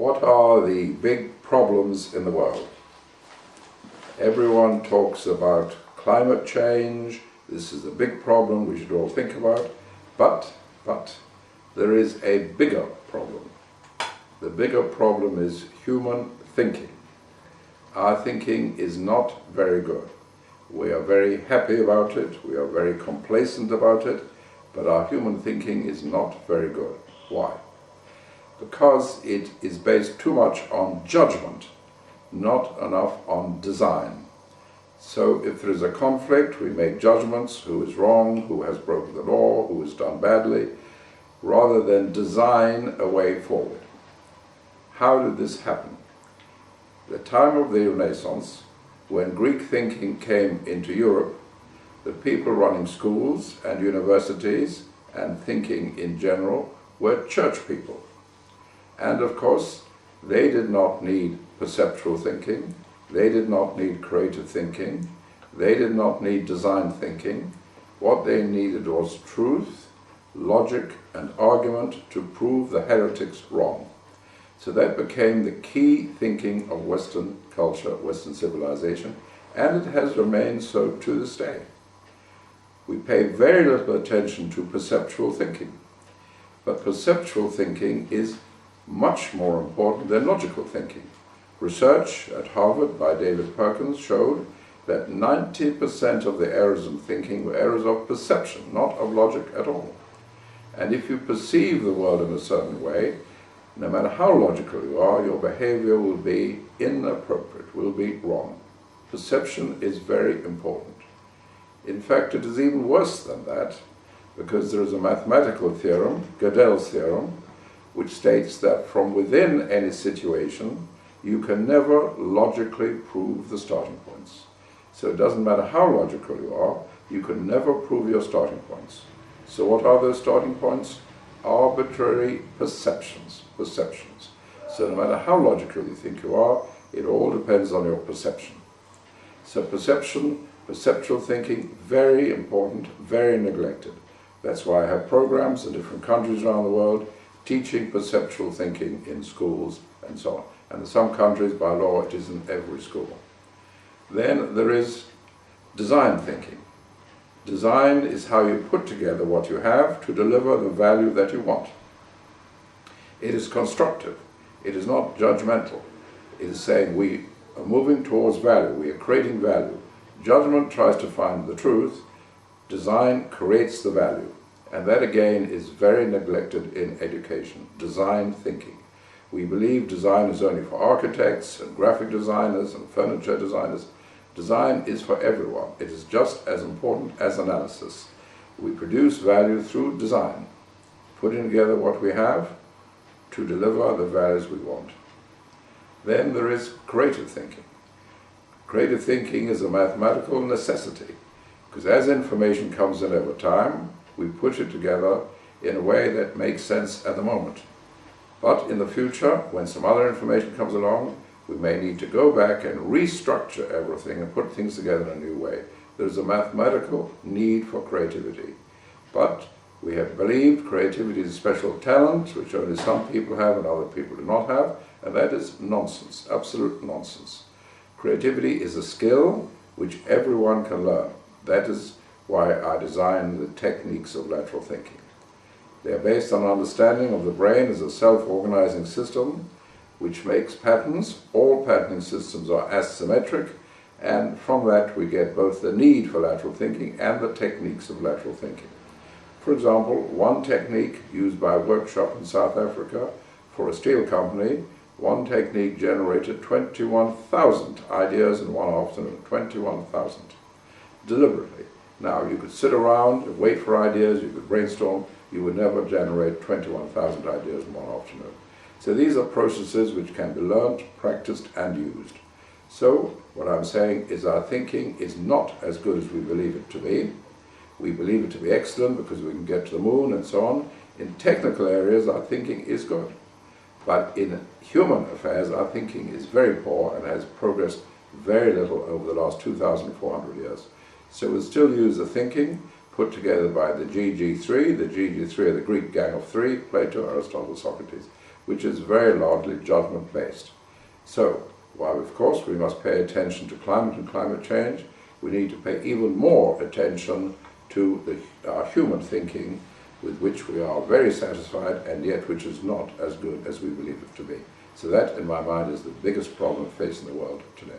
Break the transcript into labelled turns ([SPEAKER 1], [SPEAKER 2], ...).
[SPEAKER 1] What are the big problems in the world? Everyone talks about climate change. This is a big problem we should all think about. But there is a bigger problem. The bigger problem is human thinking. Our thinking is not very good. We are very happy about it, we are very complacent about it, but our human thinking is not very good. Why? Because it is based too much on judgment, not enough on design. So if there is a conflict, we make judgments, who is wrong, who has broken the law, who has done badly, rather than design a way forward. How did this happen? The time of the Renaissance, when Greek thinking came into Europe, the people running schools and universities and thinking in general were church people. And of course, they did not need perceptual thinking, they did not need creative thinking, they did not need design thinking. What they needed was truth, logic and argument to prove the heretics wrong. So that became the key thinking of Western culture, Western civilization, and it has remained so to this day. We pay very little attention to perceptual thinking, but perceptual thinking is much more important than logical thinking. Research at Harvard by David Perkins showed that 90% of the errors in thinking were errors of perception, not of logic at all. And if you perceive the world in a certain way, no matter how logical you are, your behavior will be inappropriate, will be wrong. Perception is very important. In fact, it is even worse than that, because there is a mathematical theorem, Gödel's theorem, which states that from within any situation, you can never logically prove the starting points. So it doesn't matter how logical you can never prove your starting points. So what are those starting points? Arbitrary perceptions. So no matter how logical you think you are, it all depends on your perception. So perception, perceptual thinking, very important, very neglected. That's why I have programs in different countries around the world teaching perceptual thinking in schools and so on. And in some countries, by law, it is in every school. Then there is design thinking. Design is how you put together what you have to deliver the value that you want. It is constructive. It is not judgmental. It is saying we are moving towards value. We are creating value. Judgment tries to find the truth. Design creates the value. And that again is very neglected in education. Design thinking. We believe design is only for architects and graphic designers and furniture designers. Design is for everyone. It is just as important as analysis. We produce value through design, putting together what we have to deliver the values we want. Then there is creative thinking. Creative thinking is a mathematical necessity, because as information comes in over time, we put it together in a way that makes sense at the moment. But in the future, when some other information comes along, we may need to go back and restructure everything and put things together in a new way. There's a mathematical need for creativity. But we have believed creativity is a special talent which only some people have and other people do not have, and that is nonsense, absolute nonsense. Creativity is a skill which everyone can learn. That is why I designed the techniques of lateral thinking. They are based on understanding of the brain as a self-organizing system which makes patterns. All patterning systems are asymmetric, and from that we get both the need for lateral thinking and the techniques of lateral thinking. For example, one technique used by a workshop in South Africa for a steel company, one technique generated 21,000 ideas in one afternoon, 21,000, deliberately. Now, you could sit around, wait for ideas, you could brainstorm, you would never generate 21,000 ideas in one afternoon. So these are processes which can be learned, practiced and used. So what I'm saying is our thinking is not as good as we believe it to be. We believe it to be excellent because we can get to the moon and so on. In technical areas our thinking is good. But in human affairs our thinking is very poor and has progressed very little over the last 2,400 years. So we still use the thinking put together by the GG3. The GG3 are the Greek gang of three, Plato, Aristotle, Socrates. which is very largely judgment-based. So, while of course we must pay attention to climate and climate change, we need to pay even more attention to our human thinking, with which we are very satisfied and yet which is not as good as we believe it to be. So that, in my mind, is the biggest problem facing the world today.